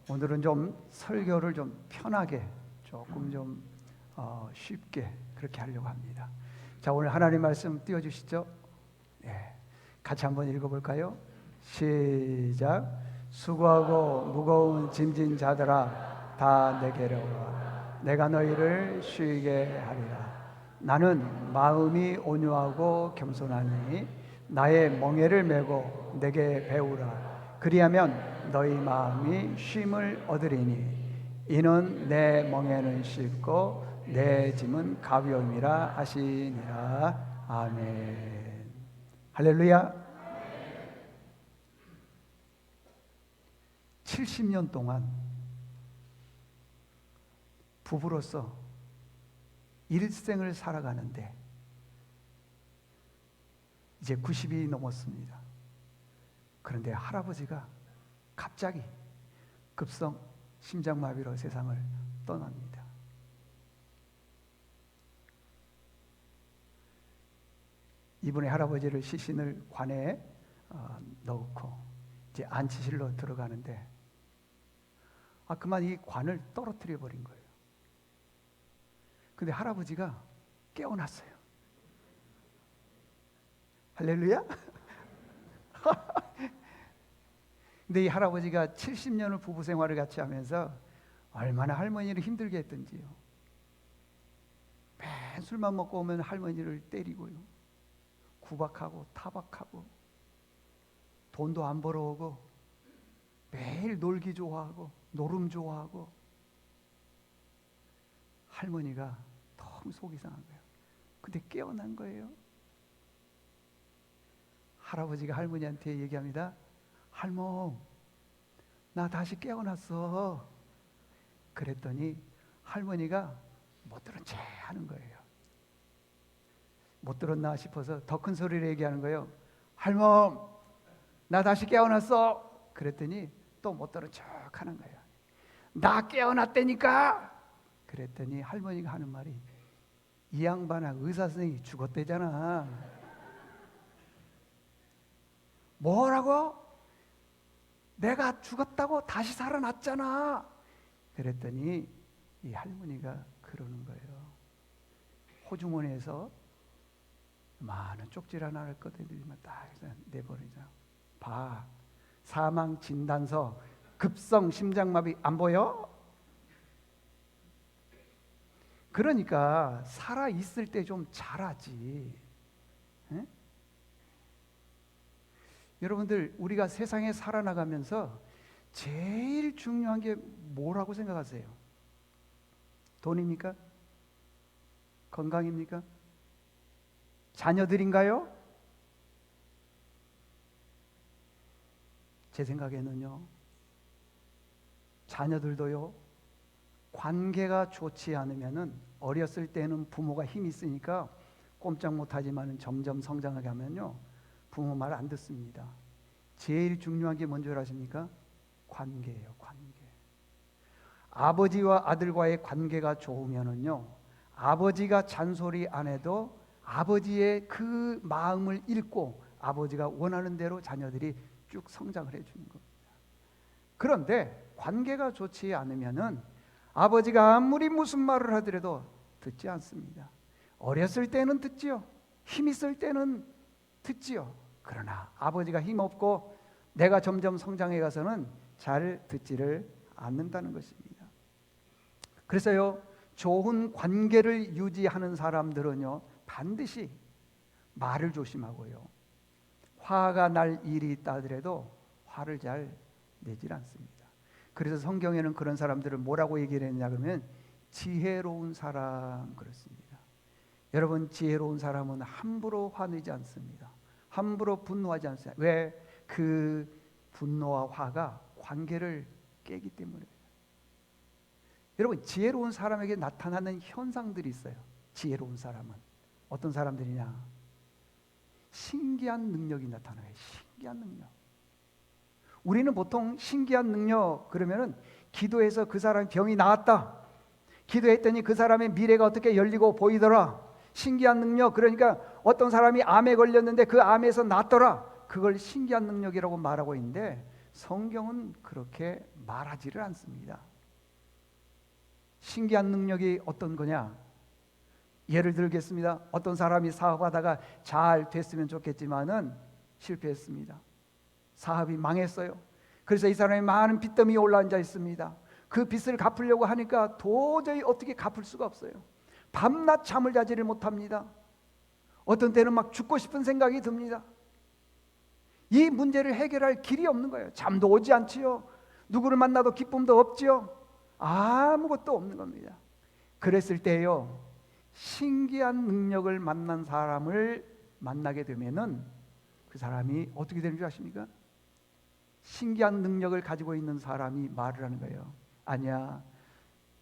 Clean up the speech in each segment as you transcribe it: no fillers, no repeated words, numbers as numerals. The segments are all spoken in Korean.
오늘은 좀 설교를 좀 편하게 조금 좀 쉽게 그렇게 하려고 합니다. 자, 오늘 하나님 말씀 띄워주시죠. 네, 같이 한번 읽어볼까요? 시작. 수고하고 무거운 짐진 자들아 다 내게로 와. 내가 너희를 쉬게 하리라. 나는 마음이 온유하고 겸손하니 나의 멍에를 메고 내게 배우라. 그리하면 너희 마음이 쉼을 얻으리니 이는 내 멍에는 쉽고 내 짐은 가벼움이라 하시니라. 아멘. 할렐루야. 70년 동안 부부로서 일생을 살아가는데 이제 90이 넘었습니다. 그런데 할아버지가 갑자기 급성 심장마비로 세상을 떠납니다. 이분의 할아버지를 시신을 관에 넣고 이제 안치실로 들어가는데 그만 이 관을 떨어뜨려 버린 거예요. 근데 할아버지가 깨어났어요. 할렐루야? 근데 이 할아버지가 70년을 부부 생활을 같이 하면서 얼마나 할머니를 힘들게 했던지요. 맨 술만 먹고 오면 할머니를 때리고요. 구박하고 타박하고 돈도 안 벌어오고 매일 놀기 좋아하고 노름 좋아하고 할머니가 너무 속이 상한 거예요. 근데 깨어난 거예요. 할아버지가 할머니한테 얘기합니다. 할멈, 나 다시 깨어났어. 그랬더니 할머니가 못 들은 채 하는 거예요. 못 들었나 싶어서 더 큰 소리로 얘기하는 거예요. 할멈, 나 다시 깨어났어. 그랬더니 또 못 들은 척 하는 거예요. 나 깨어났다니까. 그랬더니 할머니가 하는 말이 이 양반아 의사 선생님이 죽었대잖아. 뭐라고? 내가 죽었다고 다시 살아났잖아. 그랬더니 이 할머니가 그러는 거예요. 호주머니에서 많은 쪽지 하나를 꺼내들면 딱 내버리자. 봐, 사망 진단서 급성 심장마비 안 보여? 그러니까 살아 있을 때 좀 잘하지. 에? 여러분들 우리가 세상에 살아나가면서 제일 중요한 게 뭐라고 생각하세요? 돈입니까? 건강입니까? 자녀들인가요? 제 생각에는요, 자녀들도요, 관계가 좋지 않으면은 어렸을 때는 부모가 힘이 있으니까 꼼짝 못하지만 점점 성장하게 하면요, 부모 말 안 듣습니다. 제일 중요한 게 뭔지 아십니까? 관계예요, 관계. 아버지와 아들과의 관계가 좋으면은요, 아버지가 잔소리 안 해도 아버지의 그 마음을 읽고 아버지가 원하는 대로 자녀들이 쭉 성장을 해주는 겁니다. 그런데 관계가 좋지 않으면은 아버지가 아무리 무슨 말을 하더라도 듣지 않습니다. 어렸을 때는 듣지요. 힘 있을 때는 듣지요. 그러나 아버지가 힘없고 내가 점점 성장해 가서는 잘 듣지를 않는다는 것입니다. 그래서요, 좋은 관계를 유지하는 사람들은요, 반드시 말을 조심하고요, 화가 날 일이 있다 하더라도 화를 잘 내질 않습니다. 그래서 성경에는 그런 사람들을 뭐라고 얘기를 했냐 그러면 지혜로운 사람 그렇습니다. 여러분, 지혜로운 사람은 함부로 화내지 않습니다. 함부로 분노하지 않습니다. 왜? 그 분노와 화가 관계를 깨기 때문에. 여러분, 지혜로운 사람에게 나타나는 현상들이 있어요. 지혜로운 사람은 어떤 사람들이냐? 신기한 능력이 나타나요. 신기한 능력. 우리는 보통 신기한 능력 그러면은 기도해서 그 사람 병이 나았다. 기도했더니 그 사람의 미래가 어떻게 열리고 보이더라. 신기한 능력, 그러니까 어떤 사람이 암에 걸렸는데 그 암에서 낫더라. 그걸 신기한 능력이라고 말하고 있는데 성경은 그렇게 말하지를 않습니다. 신기한 능력이 어떤 거냐? 예를 들겠습니다. 어떤 사람이 사업하다가 잘 됐으면 좋겠지만은 실패했습니다. 사업이 망했어요. 그래서 이 사람이 많은 빚더미에 올라앉아 있습니다. 그 빚을 갚으려고 하니까 도저히 어떻게 갚을 수가 없어요. 밤낮 잠을 자지를 못합니다. 어떤 때는 막 죽고 싶은 생각이 듭니다. 이 문제를 해결할 길이 없는 거예요. 잠도 오지 않지요. 누구를 만나도 기쁨도 없지요. 아무것도 없는 겁니다. 그랬을 때요, 신기한 능력을 만난 사람을 만나게 되면은 그 사람이 어떻게 되는 줄 아십니까? 신기한 능력을 가지고 있는 사람이 말을 하는 거예요. 아니야,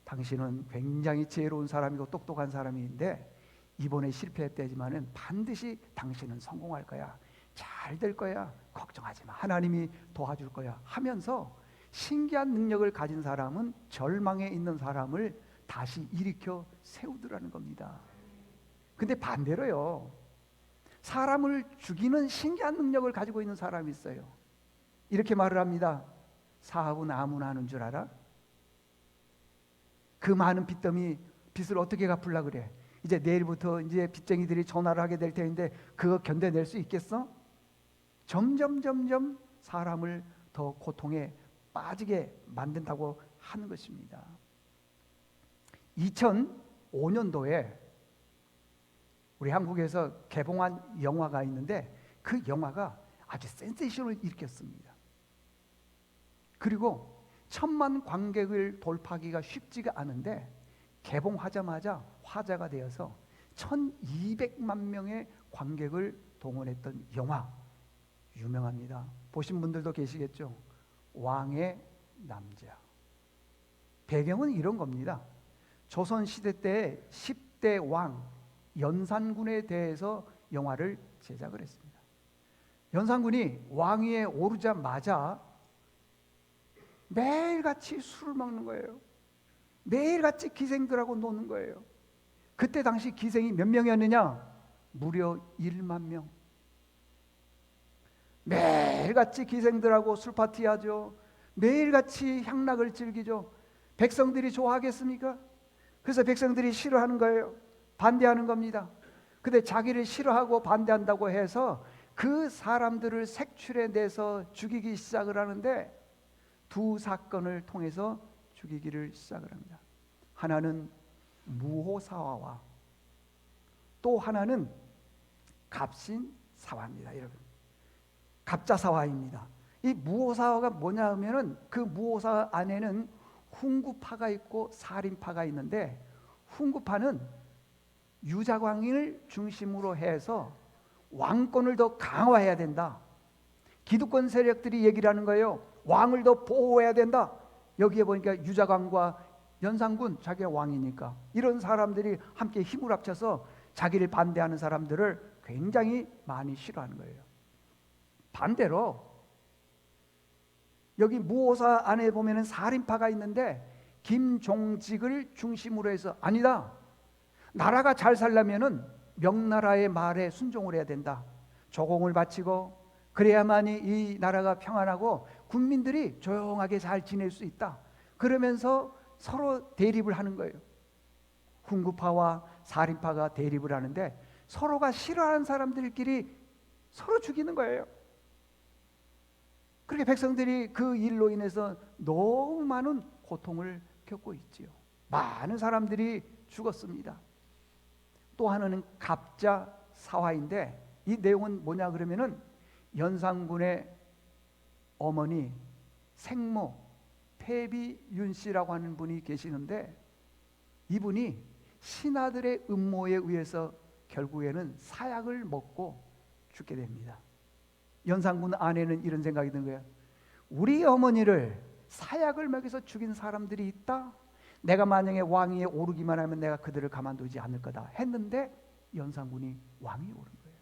당신은 굉장히 지혜로운 사람이고 똑똑한 사람인데 이번에 실패했다지만은 반드시 당신은 성공할 거야. 잘 될 거야. 걱정하지 마. 하나님이 도와줄 거야. 하면서 신기한 능력을 가진 사람은 절망에 있는 사람을 다시 일으켜 세우더라는 겁니다. 근데 반대로요, 사람을 죽이는 신기한 능력을 가지고 있는 사람이 있어요. 이렇게 말을 합니다. 사업은 아무나 하는 줄 알아? 그 많은 빚더미 빚을 어떻게 갚으려고 그래? 이제 내일부터 이제 빚쟁이들이 전화를 하게 될 텐데 그거 견뎌낼 수 있겠어? 점점 사람을 더 고통에 빠지게 만든다고 하는 것입니다. 2005년도에 우리 한국에서 개봉한 영화가 있는데 그 영화가 아주 센세이션을 일으켰습니다. 그리고 1,000만 관객을 돌파하기가 쉽지가 않은데 개봉하자마자 화제가 되어서 1,200만 명의 관객을 동원했던 영화, 유명합니다. 보신 분들도 계시겠죠. 왕의 남자. 배경은 이런 겁니다. 조선시대 때 10대 왕 연산군에 대해서 영화를 제작을 했습니다. 연산군이 왕위에 오르자마자 매일같이 술을 먹는 거예요. 매일같이 기생들하고 노는 거예요. 그때 당시 기생이 몇 명이었느냐? 무려 1만 명. 매일같이 기생들하고 술 파티하죠. 매일같이 향락을 즐기죠. 백성들이 좋아하겠습니까? 그래서 백성들이 싫어하는 거예요. 반대하는 겁니다. 근데 자기를 싫어하고 반대한다고 해서 그 사람들을 색출해내서 죽이기 시작을 하는데 두 사건을 통해서 죽이기를 시작을 합니다. 하나는 무호사화와 또 하나는 갑신사화입니다. 여러분, 갑자사화입니다. 이 무호사화가 뭐냐 하면은 그 무호사 안에는 훈구파가 있고 살인파가 있는데 훈구파는 유자광을 중심으로 해서 왕권을 더 강화해야 된다. 기득권 세력들이 얘기를 하는 거예요. 왕을 더 보호해야 된다. 여기에 보니까 유자광과 연산군, 자기가 왕이니까 이런 사람들이 함께 힘을 합쳐서 자기를 반대하는 사람들을 굉장히 많이 싫어하는 거예요. 반대로 여기 무호사 안에 보면은 살인파가 있는데 김종직을 중심으로 해서 아니다. 나라가 잘 살려면은 명나라의 말에 순종을 해야 된다. 조공을 바치고 그래야만이 이 나라가 평안하고 국민들이 조용하게 잘 지낼 수 있다. 그러면서 서로 대립을 하는 거예요. 훈구파와 살인파가 대립을 하는데 서로가 싫어하는 사람들끼리 서로 죽이는 거예요. 그렇게 백성들이 그 일로 인해서 너무 많은 고통을 겪고 있지요. 많은 사람들이 죽었습니다. 또 하나는 갑자사화인데 이 내용은 뭐냐 그러면은 연산군의 어머니 생모 태비윤 씨라고 하는 분이 계시는데 이분이 신하들의 음모에 의해서 결국에는 사약을 먹고 죽게 됩니다. 연산군 안에는 이런 생각이 든 거예요. 우리 어머니를 사약을 먹여서 죽인 사람들이 있다. 내가 만약에 왕위에 오르기만 하면 내가 그들을 가만두지 않을 거다 했는데 연산군이 왕위에 오른 거예요.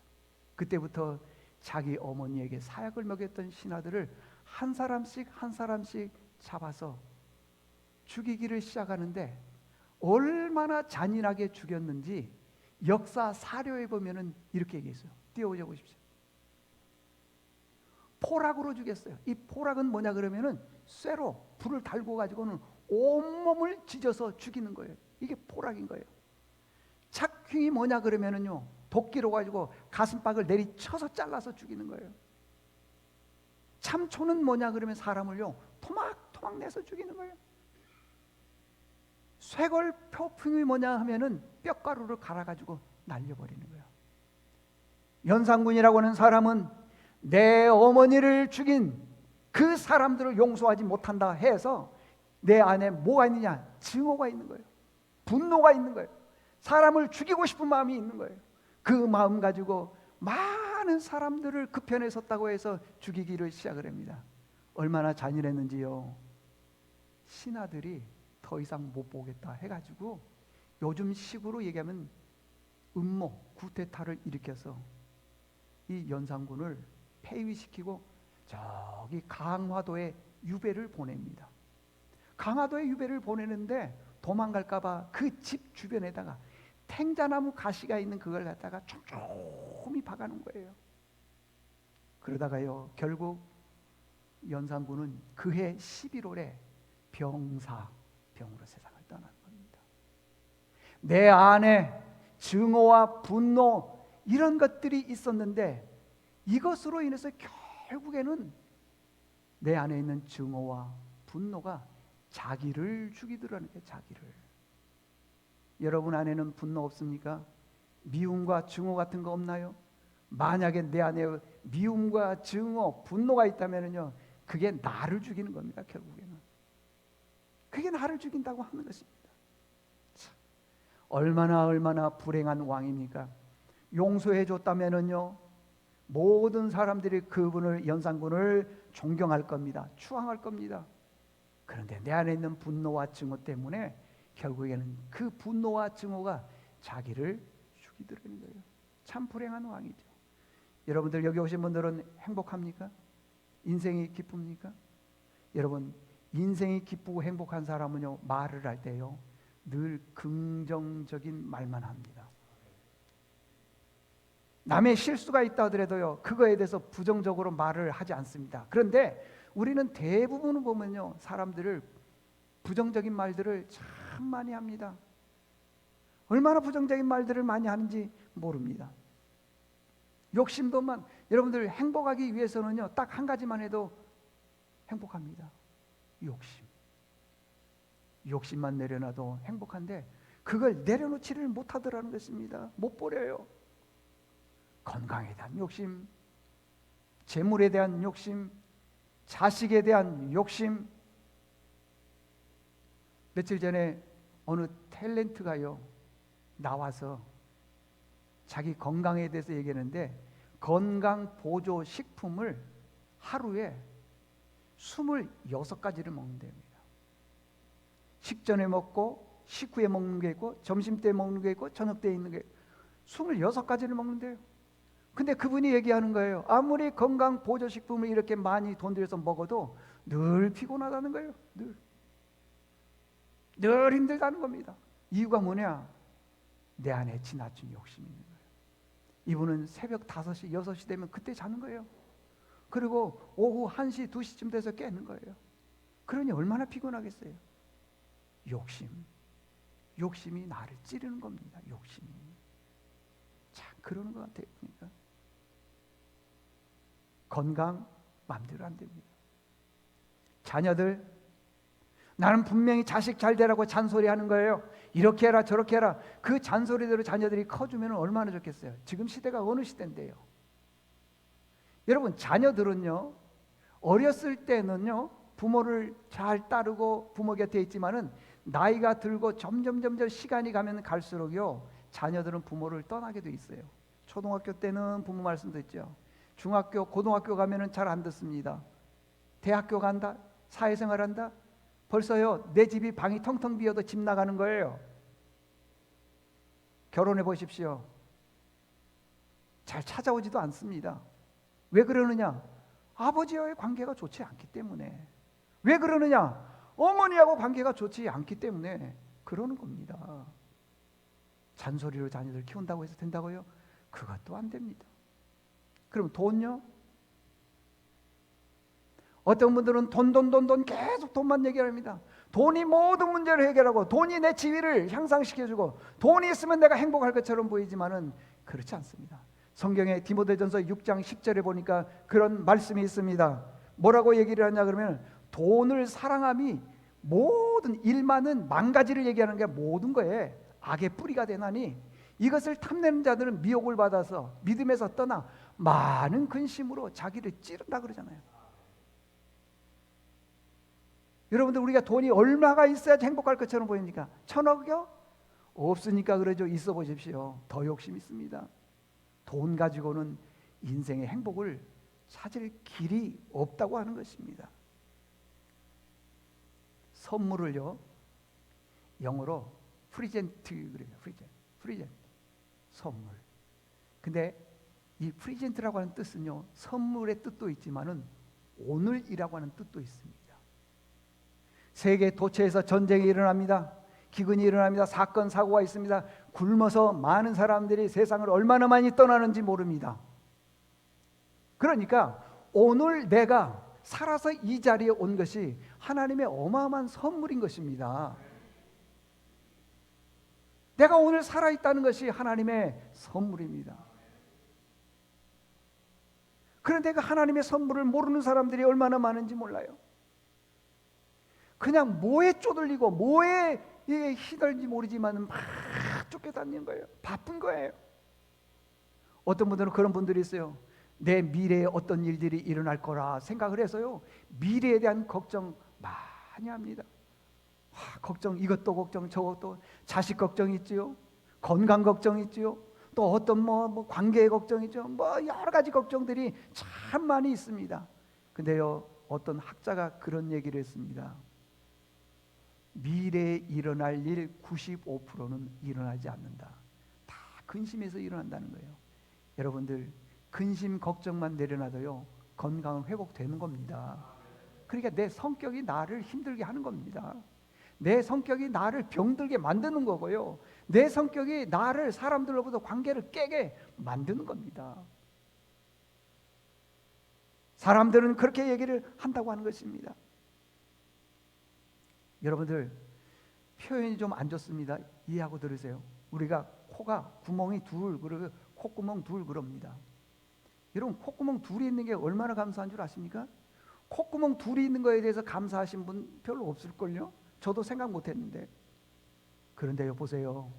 그때부터 자기 어머니에게 사약을 먹였던 신하들을 한 사람씩 한 사람씩 잡아서 죽이기를 시작하는데 얼마나 잔인하게 죽였는지 역사 사료에 보면은 이렇게 얘기했어요. 띄워보자 보십시오. 포락으로 죽였어요. 이 포락은 뭐냐 그러면은 쇠로 불을 달고 가지고는 온몸을 찢어서 죽이는 거예요. 이게 포락인 거예요. 착흉이 뭐냐 그러면은요, 도끼로 가지고 가슴팍을 내리쳐서 잘라서 죽이는 거예요. 참초는 뭐냐 그러면 사람을요 토막토막 내서 죽이는 거예요. 쇄골표풍이 뭐냐 하면은 뼈가루를 갈아가지고 날려버리는 거예요. 연산군이라고 하는 사람은 내 어머니를 죽인 그 사람들을 용서하지 못한다 해서 내 안에 뭐가 있느냐? 증오가 있는 거예요. 분노가 있는 거예요. 사람을 죽이고 싶은 마음이 있는 거예요. 그 마음 가지고 많은 사람들을 그 편에 섰다고 해서 죽이기를 시작을 합니다. 얼마나 잔인했는지요. 신하들이 더 이상 못 보겠다 해가지고 요즘 식으로 얘기하면 음모, 구테타를 일으켜서 이 연산군을 폐위시키고 저기 강화도에 유배를 보냅니다. 강화도에 유배를 보내는데 도망갈까봐 그 집 주변에다가 탱자나무 가시가 있는 그걸 갖다가 촘촘히 박아놓은 거예요. 그러다가요 결국 연산군은 그해 11월에 병으로 세상을 떠난 겁니다. 내 안에 증오와 분노 이런 것들이 있었는데 이것으로 인해서 결국에는 내 안에 있는 증오와 분노가 자기를 죽이더라는 거예요. 자기를. 여러분 안에는 분노 없습니까? 미움과 증오 같은 거 없나요? 만약에 내 안에 미움과 증오, 분노가 있다면요 그게 나를 죽이는 겁니다. 결국에는 그게 나를 죽인다고 하는 것입니다. 참, 얼마나 불행한 왕입니까? 용서해 줬다면은요 모든 사람들이 그분을 연산군을 존경할 겁니다. 추앙할 겁니다. 그런데 내 안에 있는 분노와 증오 때문에 결국에는 그 분노와 증오가 자기를 죽이더라는 거예요. 참 불행한 왕이죠. 여러분들 여기 오신 분들은 행복합니까? 인생이 기쁩니까? 여러분 인생이 기쁘고 행복한 사람은요 말을 할 때요 늘 긍정적인 말만 합니다. 남의 실수가 있다 하더라도요 그거에 대해서 부정적으로 말을 하지 않습니다. 그런데 우리는 대부분을 보면요 사람들을 부정적인 말들을 참 많이 합니다. 얼마나 부정적인 말들을 많이 하는지 모릅니다. 욕심도만 여러분들 행복하기 위해서는요 딱 한 가지만 해도 행복합니다. 욕심만 내려놔도 행복한데 그걸 내려놓지를 못하더라는 것입니다. 못 버려요. 건강에 대한 욕심, 재물에 대한 욕심, 자식에 대한 욕심. 며칠 전에 어느 탤런트가요 나와서 자기 건강에 대해서 얘기하는데 건강 보조 식품을 하루에 26가지를 먹는답니다. 식전에 먹고 식후에 먹는 게 있고 점심때 먹는 게 있고 저녁때 있는 게 26가지를 먹는데요. 근데 그분이 얘기하는 거예요. 아무리 건강 보조식품을 이렇게 많이 돈 들여서 먹어도 늘 피곤하다는 거예요. 늘 힘들다는 겁니다. 이유가 뭐냐? 내 안에 지나친 욕심이 있는 거예요. 이분은 새벽 5시, 6시 되면 그때 자는 거예요. 그리고 오후 1시, 2시쯤 돼서 깨는 거예요. 그러니 얼마나 피곤하겠어요. 욕심이 나를 찌르는 겁니다. 욕심이. 참 그러는 것 같아요. 그러니까 건강 마음대로 안 됩니다. 자녀들 나는 분명히 자식 잘 되라고 잔소리하는 거예요. 이렇게 해라 저렇게 해라. 그 잔소리대로 자녀들이 커주면 얼마나 좋겠어요. 지금 시대가 어느 시대인데요. 여러분 자녀들은요 어렸을 때는요 부모를 잘 따르고 부모 곁에 있지만은 나이가 들고 점점 시간이 가면 갈수록요 자녀들은 부모를 떠나게 돼 있어요. 초등학교 때는 부모 말씀 듣죠. 중학교, 고등학교 가면은 잘 안 듣습니다. 대학교 간다, 사회생활한다. 벌써요 내 집이 방이 텅텅 비어도 집 나가는 거예요. 결혼해 보십시오. 잘 찾아오지도 않습니다. 왜 그러느냐? 아버지와의 관계가 좋지 않기 때문에. 왜 그러느냐? 어머니하고 관계가 좋지 않기 때문에 그러는 겁니다. 잔소리로 자녀들 키운다고 해서 된다고요? 그것도 안 됩니다. 그럼 돈요? 어떤 분들은 돈 계속 돈만 얘기합니다. 돈이 모든 문제를 해결하고 돈이 내 지위를 향상시켜주고 돈이 있으면 내가 행복할 것처럼 보이지만은 그렇지 않습니다. 성경에 디모데전서 6장 10절에 보니까 그런 말씀이 있습니다. 뭐라고 얘기를 하냐 그러면 돈을 사랑함이 모든 일만은 망가지를 얘기하는 게 모든 거에 악의 뿌리가 되나니 이것을 탐내는 자들은 미혹을 받아서 믿음에서 떠나 많은 근심으로 자기를 찌른다 그러잖아요. 여러분들 우리가 돈이 얼마가 있어야지 행복할 것처럼 보입니까? 1,000억이요? 없으니까 그러죠. 있어 보십시오. 더 욕심 있습니다. 돈 가지고는 인생의 행복을 찾을 길이 없다고 하는 것입니다. 선물을요, 영어로 프리젠트 그래요. 프리젠트 선물. 근데 이 프리젠트라고 하는 뜻은요, 선물의 뜻도 있지만은 오늘이라고 하는 뜻도 있습니다. 세계 도처에서 전쟁이 일어납니다. 기근이 일어납니다. 사건 사고가 있습니다. 굶어서 많은 사람들이 세상을 얼마나 많이 떠나는지 모릅니다. 그러니까 오늘 내가 살아서 이 자리에 온 것이 하나님의 어마어마한 선물인 것입니다. 내가 오늘 살아있다는 것이 하나님의 선물입니다. 그런데 그 하나님의 선물을 모르는 사람들이 얼마나 많은지 몰라요. 그냥 뭐에 쪼들리고 뭐에 휘둘리는지 모르지만 막 쫓겨다니는 거예요. 바쁜 거예요. 어떤 분들은 그런 분들이 있어요. 내 미래에 어떤 일들이 일어날 거라 생각을 해서요, 미래에 대한 걱정 많이 합니다. 걱정, 이것도 걱정, 저것도, 자식 걱정 있지요, 건강 걱정 있지요, 또 어떤 뭐 관계의 걱정 있죠, 뭐 여러 가지 걱정들이 참 많이 있습니다. 근데요, 어떤 학자가 그런 얘기를 했습니다. 미래에 일어날 일 95%는 일어나지 않는다. 다 근심에서 일어난다는 거예요. 여러분들 근심 걱정만 내려놔도요, 건강은 회복되는 겁니다. 그러니까 내 성격이 나를 힘들게 하는 겁니다. 내 성격이 나를 병들게 만드는 거고요, 내 성격이 나를 사람들로부터 관계를 깨게 만드는 겁니다. 사람들은 그렇게 얘기를 한다고 하는 것입니다. 여러분들 표현이 좀 안 좋습니다. 이해하고 들으세요. 우리가 코가 구멍이 둘, 그리고 콧구멍 둘 그럽니다. 여러분 콧구멍 둘이 있는 게 얼마나 감사한 줄 아십니까? 콧구멍 둘이 있는 거에 대해서 감사하신 분 별로 없을걸요? 저도 생각 못했는데. 그런데요, 보세요.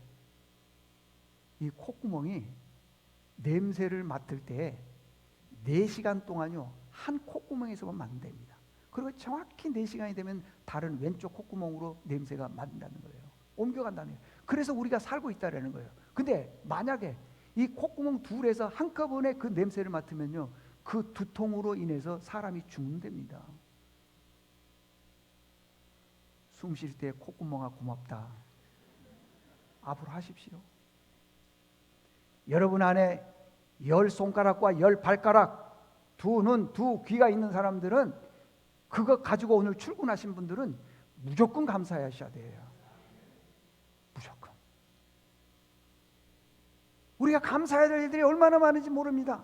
이 콧구멍이 냄새를 맡을 때 4시간 동안요, 한 콧구멍에서만 맡는답니다. 그리고 정확히 4시간이 되면 다른 왼쪽 콧구멍으로 냄새가 맡는다는 거예요. 옮겨간다는 거예요. 그래서 우리가 살고 있다는 거예요. 근데 만약에 이 콧구멍 둘에서 한꺼번에 그 냄새를 맡으면요, 그 두통으로 인해서 사람이 죽는답니다. 숨 쉴 때 콧구멍아 고맙다. 앞으로 하십시오. 여러분 안에 10손가락과 10발가락, 두 눈, 두 귀가 있는 사람들은, 그거 가지고 오늘 출근하신 분들은 무조건 감사하셔야 돼요. 무조건. 우리가 감사해야 될 일들이 얼마나 많은지 모릅니다.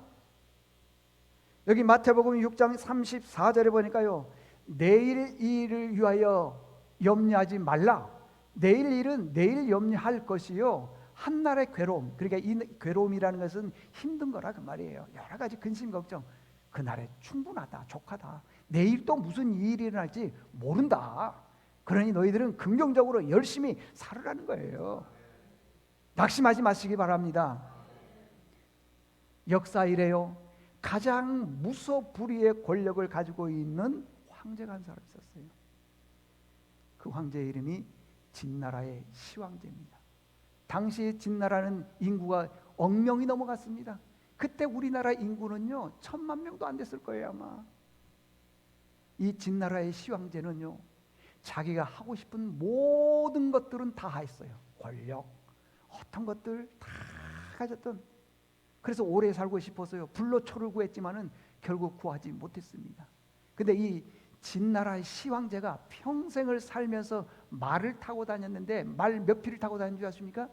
여기 마태복음 6장 34절에 보니까요, 내일 일을 위하여 염려하지 말라. 내일 일은 내일 염려할 것이요, 한날의 괴로움, 그러니까 이 괴로움이라는 것은 힘든 거라 그 말이에요. 여러 가지 근심 걱정, 그날에 충분하다, 족하다. 내일 또 무슨 일이 일어날지 모른다. 그러니 너희들은 긍정적으로 열심히 살으라는 거예요. 낙심하지 마시기 바랍니다. 역사 이래요, 가장 무소불위의 권력을 가지고 있는 황제가 한 사람이 있었어요. 그 황제의 이름이 진나라의 시황제입니다. 당시 진나라는 인구가 1,000,000명이 넘어갔습니다. 그때 우리나라 인구는요 1,000,000 명도 안 됐을 거예요 아마. 이 진나라의 시황제는요, 자기가 하고 싶은 모든 것들은 다 했어요. 권력, 어떤 것들 다 가졌던. 그래서 오래 살고 싶어서요 불로초를 구했지만은 결국 구하지 못했습니다. 근데 이 진나라의 시황제가 평생을 살면서 말을 타고 다녔는데, 말 몇 필을 타고 다닌 줄 아십니까?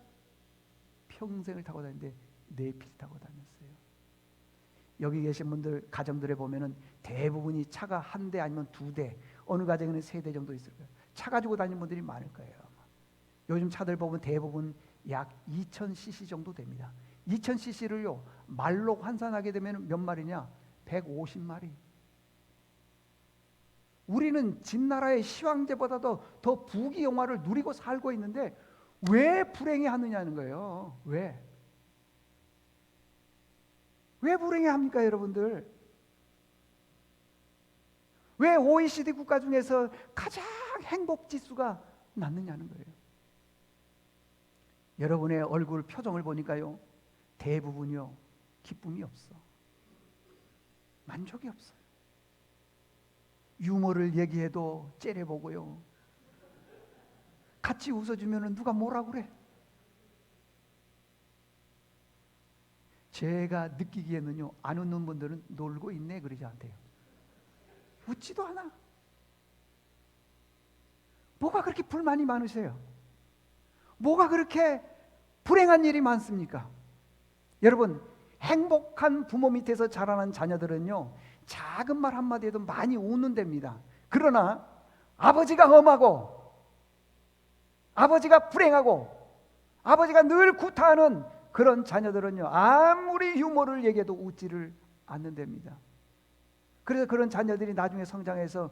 평생을 타고 다녔는데 4필 타고 다녔어요. 여기 계신 분들 가정들에 보면은 대부분이 차가 한 대 아니면 두 대, 어느 가정에는 세 대 정도 있을 거예요. 차 가지고 다니는 분들이 많을 거예요. 요즘 차들 보면 대부분 약 2000cc 정도 됩니다. 2000cc를요 말로 환산하게 되면 몇 마리냐? 150마리. 우리는 진나라의 시황제보다도 더 부귀영화를 누리고 살고 있는데 왜 불행해 하느냐는 거예요. 왜 불행해 합니까, 여러분들? 왜 OECD 국가 중에서 가장 행복 지수가 낮느냐는 거예요. 여러분의 얼굴 표정을 보니까요, 대부분이요 기쁨이 없어. 만족이 없어요. 유머를 얘기해도 째려보고요. 같이 웃어주면 누가 뭐라 그래? 제가 느끼기에는요, 안 웃는 분들은 놀고 있네 그러지 않대요. 웃지도 않아. 뭐가 그렇게 불만이 많으세요? 뭐가 그렇게 불행한 일이 많습니까? 여러분, 행복한 부모 밑에서 자라는 자녀들은요, 작은 말 한마디에도 많이 웃는답니다. 그러나 아버지가 험하고 아버지가 불행하고 아버지가 늘 구타하는 그런 자녀들은요, 아무리 유머를 얘기해도 웃지를 않는답니다. 그래서 그런 자녀들이 나중에 성장해서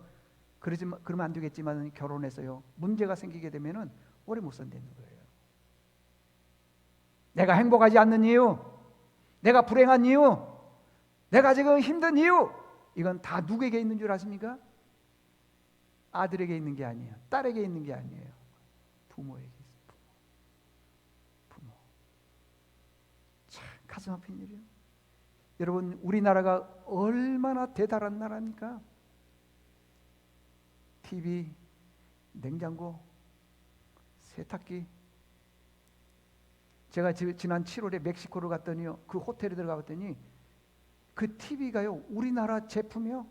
그러면 안 되겠지만 결혼해서요, 문제가 생기게 되면은 오래 못 산다는 거예요. 내가 행복하지 않는 이유, 내가 불행한 이유, 내가 지금 힘든 이유, 이건 다 누구에게 있는 줄 아십니까? 아들에게 있는 게 아니에요. 딸에게 있는 게 아니에요. 부모에게 있어요. 부모. 참 가슴 아픈 일이에요. 여러분, 우리나라가 얼마나 대단한 나라입니까? TV, 냉장고, 세탁기. 제가 지난 7월에 멕시코를 갔더니요, 그 호텔에 들어가 봤더니 그 TV가요 우리나라 제품이요.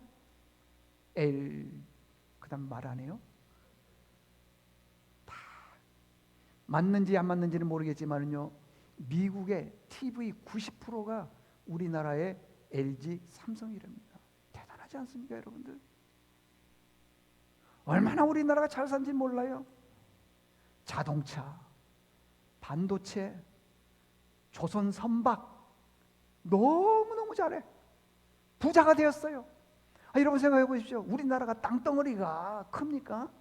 L, 그다음 말 안 해요. 다 맞는지 안 맞는지는 모르겠지만요, 미국의 TV 90%가 우리나라의 LG, 삼성이랍니다. 대단하지 않습니까, 여러분들? 얼마나 우리나라가 잘 산지 몰라요. 자동차, 반도체, 조선 선박 너무너무 잘해. 부자가 되었어요. 여러분 생각해 보십시오. 우리나라가 땅덩어리가 큽니까?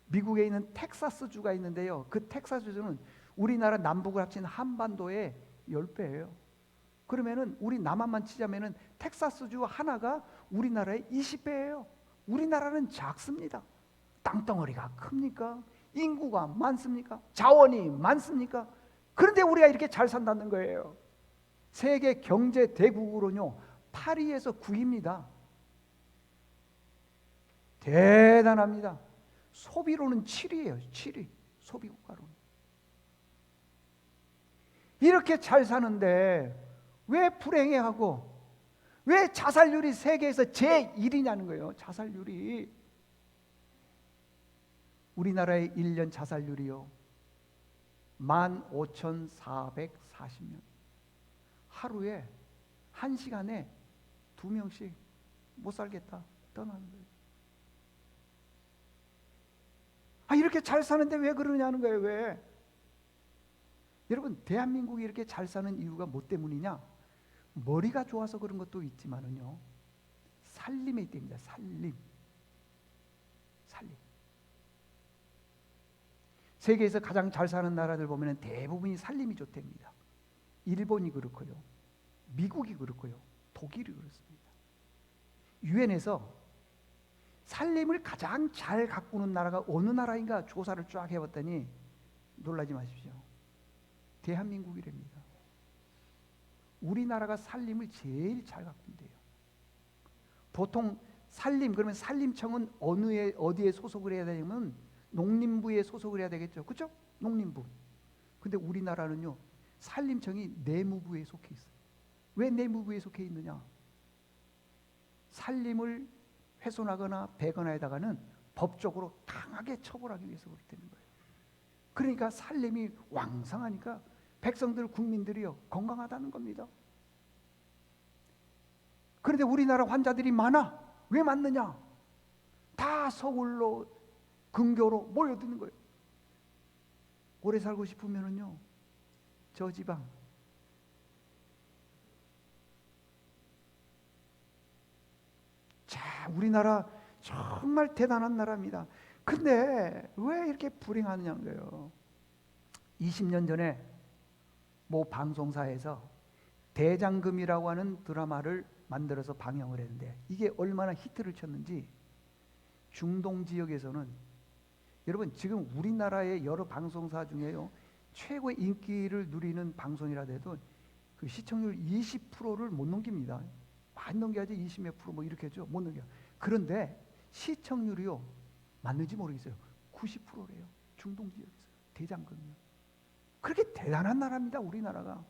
미국에 있는 텍사스주가 있는데요, 그 텍사스주는 우리나라 남북을 합친 한반도의 10배예요. 그러면은 우리 남한만 치자면은 텍사스주 하나가 우리나라의 20배예요. 우리나라는 작습니다. 땅덩어리가 큽니까? 인구가 많습니까? 자원이 많습니까? 그런데 우리가 이렇게 잘 산다는 거예요. 세계 경제 대국으로는요 8위에서 9위입니다. 대단합니다. 소비로는 7위예요. 7위. 소비 국가로는. 이렇게 잘 사는데 왜 불행해하고 왜 자살률이 세계에서 제1위냐는 거예요. 자살률이. 우리나라의 1년 자살률이요 15,440명. 하루에 1시간에 2명씩 못 살겠다 떠나는 거예요. 이렇게 잘 사는데 왜 그러냐는 거예요. 왜? 여러분, 대한민국이 이렇게 잘 사는 이유가 뭐 때문이냐? 머리가 좋아서 그런 것도 있지만은요, 살림에 있답니다. 살림. 세계에서 가장 잘 사는 나라들 보면 대부분이 살림이 좋답니다. 일본이 그렇고요, 미국이 그렇고요, 독일이 그렇습니다. 유엔에서 살림을 가장 잘 가꾸는 나라가 어느 나라인가 조사를 쫙 해봤더니 놀라지 마십시오. 대한민국이랍니다. 우리나라가 살림을 제일 잘 가꾼대요. 보통 살림, 그러면 산림청은 어디에 소속을 해야 되냐면 농림부에 소속을 해야 되겠죠. 그렇죠? 농림부. 근데 우리나라는요 산림청이 내무부에 속해 있어요. 왜 내무부에 속해 있느냐? 산림을 훼손하거나 배거나에다가는 법적으로 강하게 처벌하기 위해서 그렇게 되는 거예요. 그러니까 산림이 왕성하니까 백성들, 국민들이요 건강하다는 겁니다. 그런데 우리나라 환자들이 많아. 왜 많느냐? 다 서울로 근교로 모여드는 거예요. 오래 살고 싶으면은요, 저지방, 자, 우리나라 정말 대단한 나라입니다. 근데 왜 이렇게 불행하냐는 거예요. 20년 전에 모 방송사에서 대장금이라고 하는 드라마를 만들어서 방영을 했는데 이게 얼마나 히트를 쳤는지 중동 지역에서는, 여러분 지금 우리나라의 여러 방송사 중에요 최고의 인기를 누리는 방송이라 해도 그 시청률 20%를 못 넘깁니다. 많이 넘겨야지 20몇 프로 뭐 이렇게 하죠. 못 넘겨. 그런데 시청률이요, 맞는지 모르겠어요, 90%래요. 중동 지역에서 대장금이요. 그렇게 대단한 나라입니다. 우리나라가.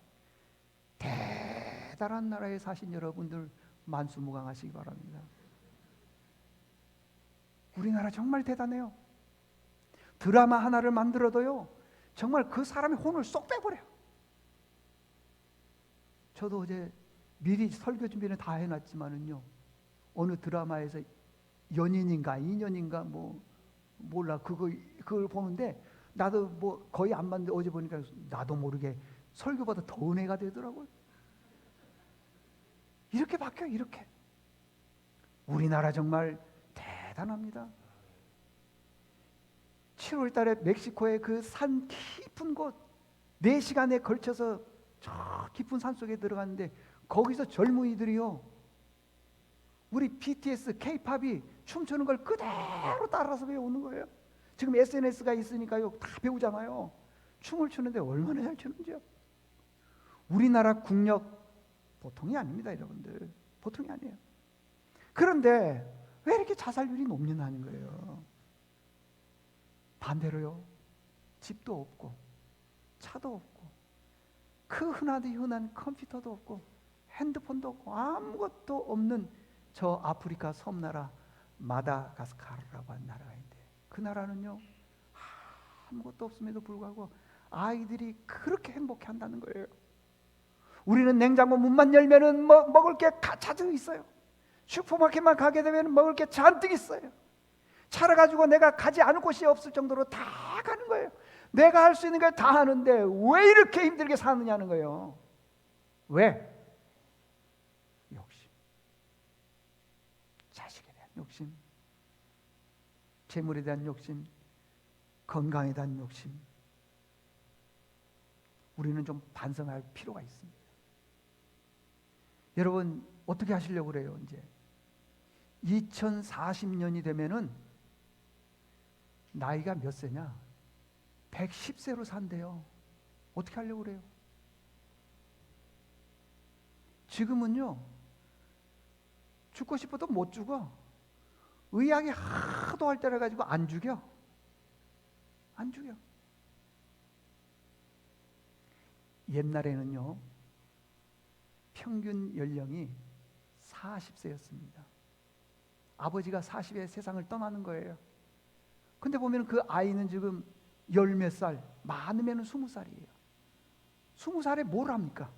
대단한 나라에 사신 여러분들 만수무강하시기 바랍니다. 우리나라 정말 대단해요. 드라마 하나를 만들어도요 정말 그 사람의 혼을 쏙 빼버려요. 저도 어제 미리 설교 준비는 다 해놨지만은요, 어느 드라마에서 연인인가 인연인가 뭐 몰라, 그걸 보는데 나도 뭐 거의 안 봤는데 어제 보니까 나도 모르게 설교보다 더 은혜가 되더라고요. 이렇게 바뀌어요. 이렇게. 우리나라 정말 대단합니다. 7월 달에 멕시코의 그 산 깊은 곳 4시간에 걸쳐서 저 깊은 산 속에 들어갔는데 거기서 젊은이들이요, 우리 BTS, K-팝이 춤추는 걸 그대로 따라서 배우는 거예요. 지금 SNS가 있으니까요 다 배우잖아요. 춤을 추는데 얼마나 잘 추는지요. 우리나라 국력 보통이 아닙니다, 여러분들. 보통이 아니에요. 그런데 왜 이렇게 자살률이 높냐는 거예요. 반대로요, 집도 없고 차도 없고 그 흔한 컴퓨터도 없고 핸드폰도 없고 아무것도 없는 저 아프리카 섬나라 마다가스카르라고 하는 나라가 있는데, 그 나라는요 아무것도 없음에도 불구하고 아이들이 그렇게 행복해 한다는 거예요. 우리는 냉장고 문만 열면은 먹을 게 가득 있어요. 슈퍼마켓만 가게 되면 먹을 게 잔뜩 있어요. 차를 가지고 내가 가지 않을 곳이 없을 정도로 다 가는 거예요. 내가 할 수 있는 걸 다 하는데 왜 이렇게 힘들게 사느냐는 거예요. 왜? 욕심. 자식에 대한 욕심, 재물에 대한 욕심, 건강에 대한 욕심. 우리는 좀 반성할 필요가 있습니다. 여러분 어떻게 하시려고 그래요? 이제 2040년이 되면은 나이가 몇 세냐? 110세로 산대요. 어떻게 하려고 그래요? 지금은요 죽고 싶어도 못 죽어. 의학이 하도 발달해 가지고 안 죽여. 안 죽여. 옛날에는요 평균 연령이 40세였습니다. 아버지가 40에 세상을 떠나는 거예요. 근데 보면 그 아이는 지금 열 몇 살, 많으면 20살이에요. 20살에 뭘 합니까?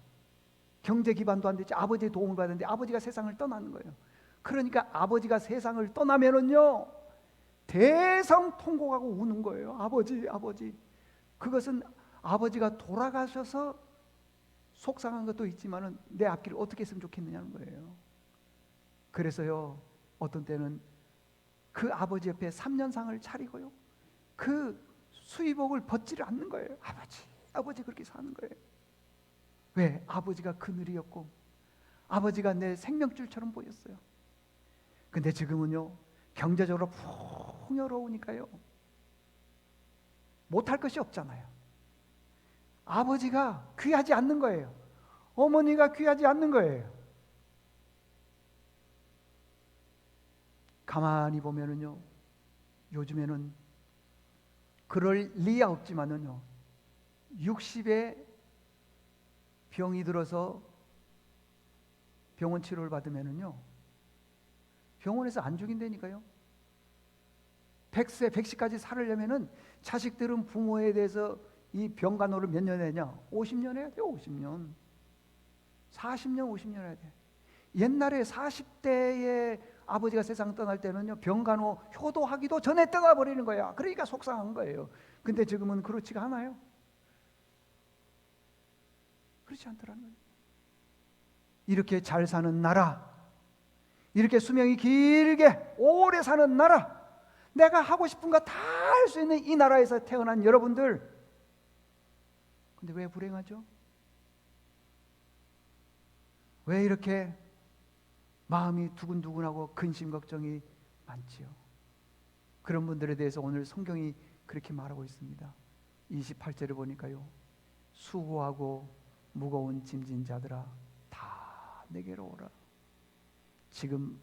경제 기반도 안 되지. 아버지의 도움을 받는데 아버지가 세상을 떠나는 거예요. 그러니까 아버지가 세상을 떠나면은요 대성통곡하고 우는 거예요. 아버지, 아버지. 그것은 아버지가 돌아가셔서 속상한 것도 있지만은 내 앞길을 어떻게 했으면 좋겠느냐는 거예요. 그래서요 어떤 때는 그 아버지 옆에 3년상을 차리고요 그 수의복을 벗지를 않는 거예요. 아버지 그렇게 사는 거예요. 왜? 아버지가 그늘이었고 아버지가 내 생명줄처럼 보였어요. 근데 지금은요 경제적으로 풍요로우니까요 못할 것이 없잖아요. 아버지가 귀하지 않는 거예요. 어머니가 귀하지 않는 거예요. 가만히 보면은요 요즘에는 그럴 리야 없지만은요 60에 병이 들어서 병원 치료를 받으면은요 병원에서 안 죽인다니까요. 100세, 110까지 살으려면은 자식들은 부모에 대해서 이 병간호를 몇 년 해야 되냐? 50년 해야 돼요. 50년. 40년, 50년 해야 돼. 옛날에 40대에 아버지가 세상 떠날 때는요, 병간호 효도하기도 전에 떠나버리는 거야. 그러니까 속상한 거예요. 근데 지금은 그렇지가 않아요. 그렇지 않더라는 거예요. 이렇게 잘 사는 나라, 이렇게 수명이 길게 오래 사는 나라, 내가 하고 싶은 거 다 할 수 있는 이 나라에서 태어난 여러분들, 근데 왜 불행하죠? 왜 이렇게 마음이 두근두근하고 근심 걱정이 많지요? 그런 분들에 대해서 오늘 성경이 그렇게 말하고 있습니다. 28절에 보니까요, 수고하고 무거운 짐진 자들아 다 내게로 오라. 지금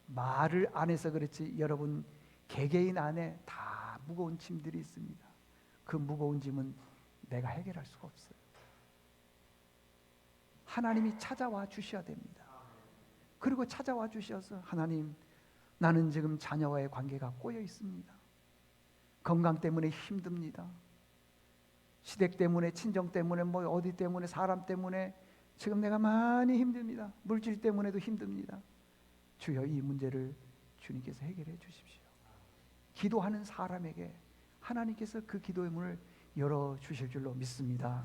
말을 안 해서 그렇지 여러분 개개인 안에 다 무거운 짐들이 있습니다. 그 무거운 짐은 내가 해결할 수가 없어요. 하나님이 찾아와 주셔야 됩니다. 그리고 찾아와 주셔서 하나님, 나는 지금 자녀와의 관계가 꼬여 있습니다. 건강 때문에 힘듭니다. 시댁 때문에, 친정 때문에, 뭐 어디 때문에, 사람 때문에 지금 내가 많이 힘듭니다. 물질 때문에도 힘듭니다. 주여, 이 문제를 주님께서 해결해 주십시오. 기도하는 사람에게 하나님께서 그 기도의 문을 열어주실 줄로 믿습니다.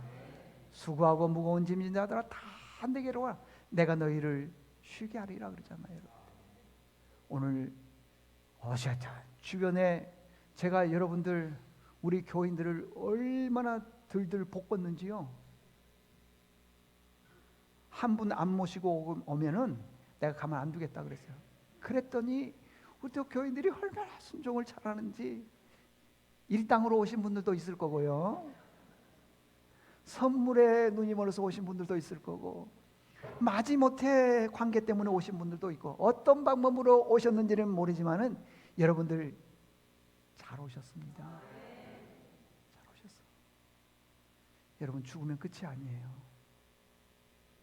수고하고 무거운 짐진 자들아 다 내게로 와, 내가 너희를 쉬게 하리라 그러잖아요. 오늘 오셔자 주변에 제가 여러분들, 우리 교인들을 얼마나 들들 볶았는지요. 한 분 안 모시고 오면은 내가 가만 안 두겠다 그랬어요. 그랬더니 우리 또 교인들이 얼마나 순종을 잘하는지. 일당으로 오신 분들도 있을 거고요, 선물에 눈이 멀어서 오신 분들도 있을 거고, 마지못해 관계 때문에 오신 분들도 있고, 어떤 방법으로 오셨는지는 모르지만은 여러분들 잘 오셨습니다. 잘 오셨어. 여러분, 죽으면 끝이 아니에요.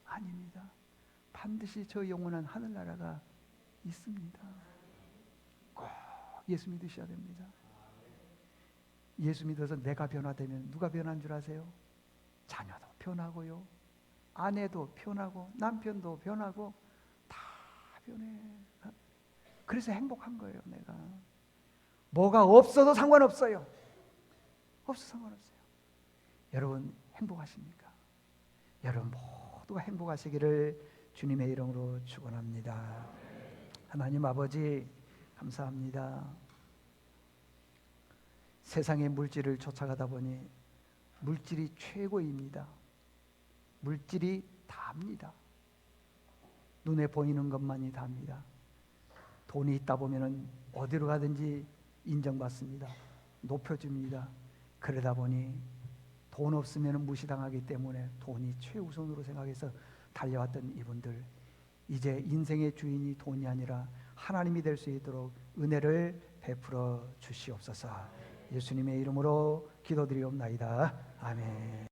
아닙니다. 반드시 저 영원한 하늘나라가 있습니다. 꼭 예수 믿으셔야 됩니다. 예수 믿어서 내가 변화되면 누가 변한 줄 아세요? 자녀도 변하고요, 아내도 변하고, 남편도 변하고, 다 변해. 그래서 행복한 거예요. 내가 뭐가 없어도 상관없어요. 없어도 상관없어요. 여러분 행복하십니까? 여러분 모두가 행복하시기를 주님의 이름으로 축원합니다. 하나님 아버지, 감사합니다. 세상의 물질을 쫓아가다 보니 물질이 최고입니다. 물질이 답니다. 눈에 보이는 것만이 답니다. 돈이 있다 보면은 어디로 가든지 인정받습니다. 높여줍니다. 그러다 보니 돈 없으면 무시당하기 때문에 돈이 최우선으로 생각해서 달려왔던 이분들, 이제 인생의 주인이 돈이 아니라 하나님이 될 수 있도록 은혜를 베풀어 주시옵소서. 예수님의 이름으로 기도드리옵나이다. 아멘.